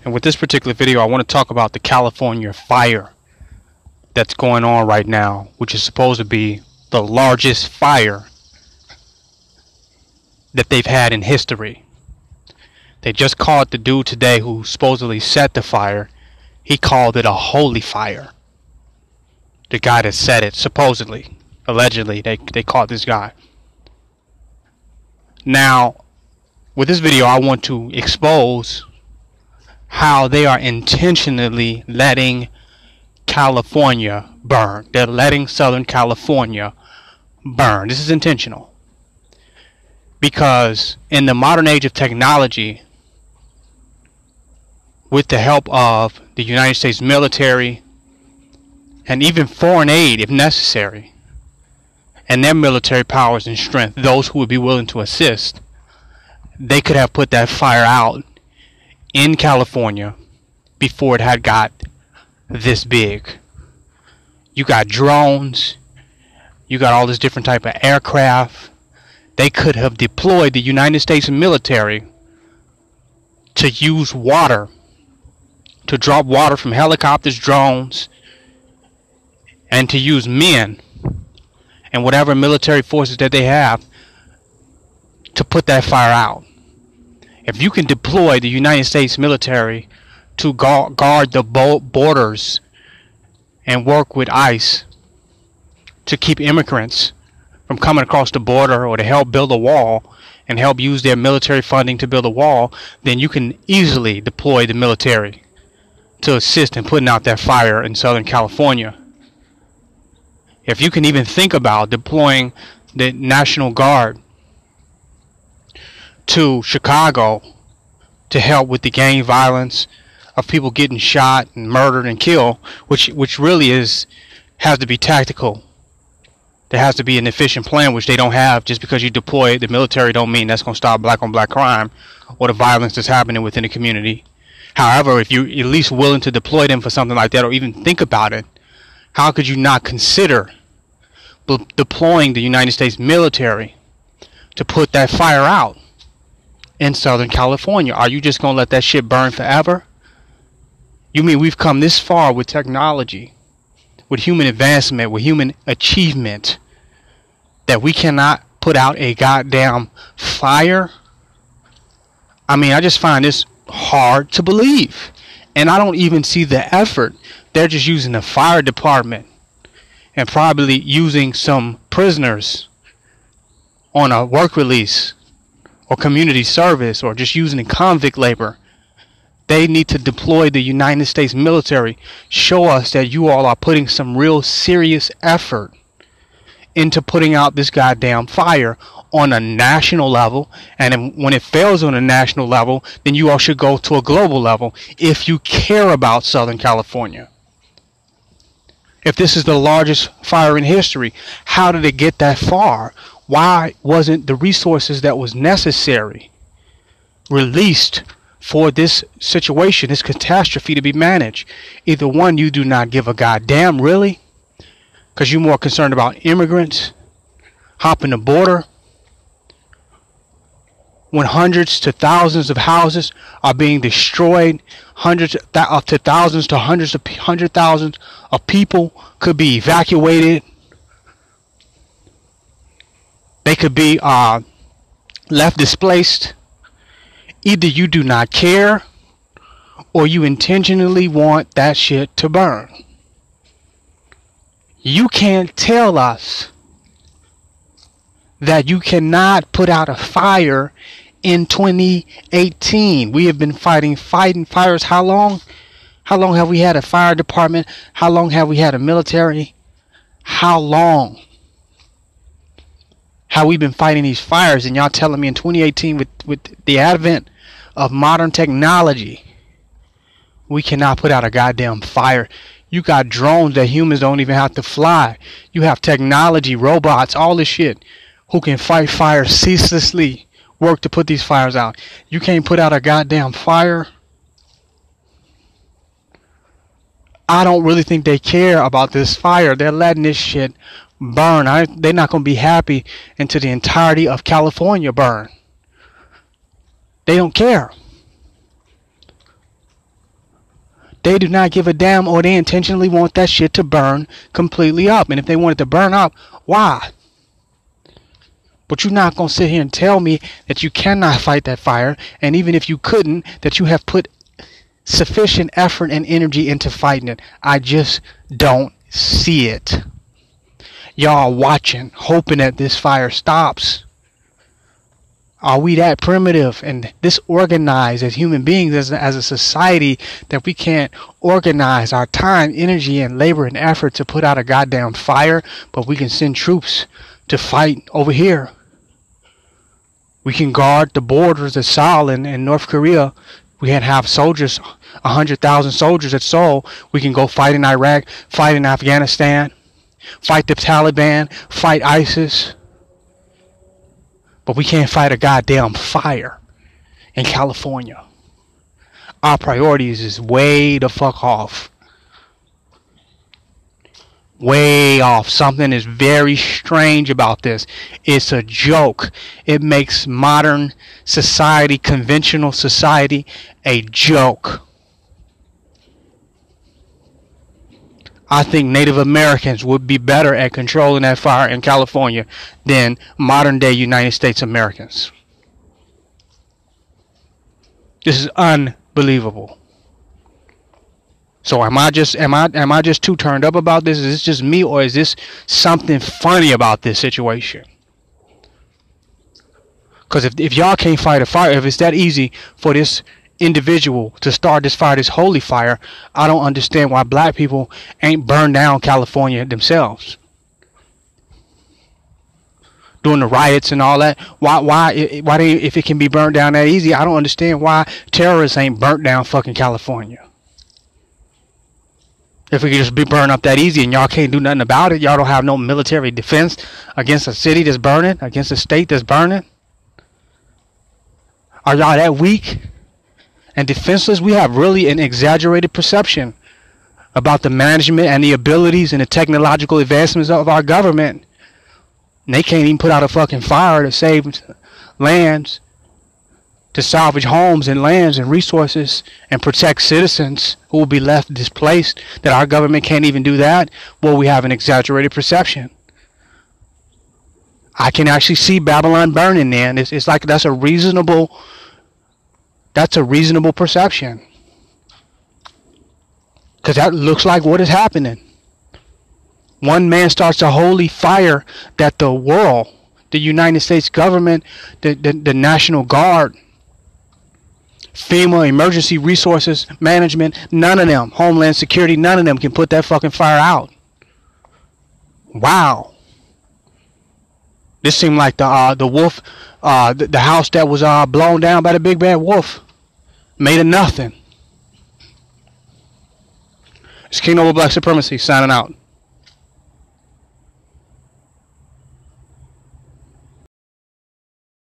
And with this particular video, I want to talk about the California fire that's going on right now, which is supposed to be the largest fire that they've had in history. They just caught the dude today who supposedly set the fire. He called it a holy fire. The guy that set it, supposedly, allegedly, they caught this guy. Now, with this video, I want to expose how they are intentionally letting California burn. They're letting Southern California burn. This is intentional. Because in the modern age of technology, with the help of the United States military and even foreign aid if necessary, and their military powers and strength, those who would be willing to assist, they could have put that fire out in California before it had got this big. You got drones, you got all this different type of aircraft. They could have deployed the United States military to use water, to drop water from helicopters, drones, and to use men and whatever military forces that they have to put that fire out. If you can deploy the United States military to guard the borders and work with ICE to keep immigrants from coming across the border, or to help build a wall and help use their military funding to build a wall, then you can easily deploy the military to assist in putting out that fire in Southern California. If you can even think about deploying the National Guard to Chicago to help with the gang violence of people getting shot and murdered and killed, which really has to be tactical. There has to be an efficient plan, which they don't have. Just because you deploy the military don't mean that's going to stop black on black crime or the violence that's happening within the community. However, if you're at least willing to deploy them for something like that, or even think about it, how could you not consider deploying the United States military to put that fire out in Southern California? Are you just going to let that shit burn forever? You mean we've come this far with technology, with human advancement, with human achievement, that we cannot put out a goddamn fire? I mean, I just find this hard to believe. And I don't even see the effort. They're just using the fire department and probably using some prisoners on a work release or community service, or just using convict labor. They need to deploy the United States military. Show us that you all are putting some real serious effort into putting out this goddamn fire on a national level. And when it fails on a national level, then you all should go to a global level if you care about Southern California. If this is the largest fire in history, how did it get that far? Why wasn't the resources that was necessary released for this situation, this catastrophe to be managed? Either one, you do not give a goddamn, really, because you're more concerned about immigrants hopping the border when hundreds to thousands of houses are being destroyed, hundreds to thousands to hundred thousands of people could be evacuated. They could be left displaced. Either you do not care, or you intentionally want that shit to burn. You can't tell us that you cannot put out a fire in 2018. We have been fighting fires. How long? How long have we had a fire department? How long have we had a military? How long have we been fighting these fires? And y'all telling me in 2018, with the advent of modern technology, we cannot put out a goddamn fire. You got drones that humans don't even have to fly. You have technology, robots, all this shit, who can fight fire ceaselessly, work to put these fires out. You can't put out a goddamn fire. I don't really think they care about this fire. They're letting this shit burn. They're not going to be happy until the entirety of California burn. They don't care. They do not give a damn, or they intentionally want that shit to burn completely up. And if they want it to burn up, why? But you're not going to sit here and tell me that you cannot fight that fire, and even if you couldn't, that you have put sufficient effort and energy into fighting it. I just don't see it. Y'all watching, hoping that this fire stops. Are we that primitive and disorganized as human beings, as a society, that we can't organize our time, energy, and labor and effort to put out a goddamn fire, but we can send troops to fight over here? We can guard the borders of Seoul in North Korea. We can have soldiers, 100,000 soldiers at Seoul. We can go fight in Iraq, fight in Afghanistan, fight the Taliban, fight ISIS. But we can't fight a goddamn fire in California. Our priorities is way the fuck off. Way off. Something is very strange about this. It's a joke. It makes modern society, conventional society, a joke. I think Native Americans would be better at controlling that fire in California than modern day United States Americans. This is unbelievable. So am I just too turned up about this? Is this just me, or is this something funny about this situation? Because if y'all can't fight a fire, if it's that easy for this individual to start this fire, this holy fire, I don't understand why black people ain't burned down California themselves, doing the riots and all that. Why if it can be burned down that easy, I don't understand why terrorists ain't burnt down fucking California. If it could just be burned up that easy and y'all can't do nothing about it, y'all don't have no military defense against a city that's burning, against a state that's burning. Are y'all that weak and defenseless? We have really an exaggerated perception about the management and the abilities and the technological advancements of our government. And they can't even put out a fucking fire to save lands, to salvage homes and lands and resources and protect citizens who will be left displaced, that our government can't even do that. Well, we have an exaggerated perception. I can actually see Babylon burning there, and it's like that's a reasonable perception, because that looks like what is happening. One man starts a holy fire that the world, the United States government, the National Guard, FEMA, Emergency Resources Management, none of them, Homeland Security, none of them can put that fucking fire out. Wow. This seemed like the wolf, the house that was blown down by the big bad wolf, made of nothing. It's KingNoble Black Supremacy signing out.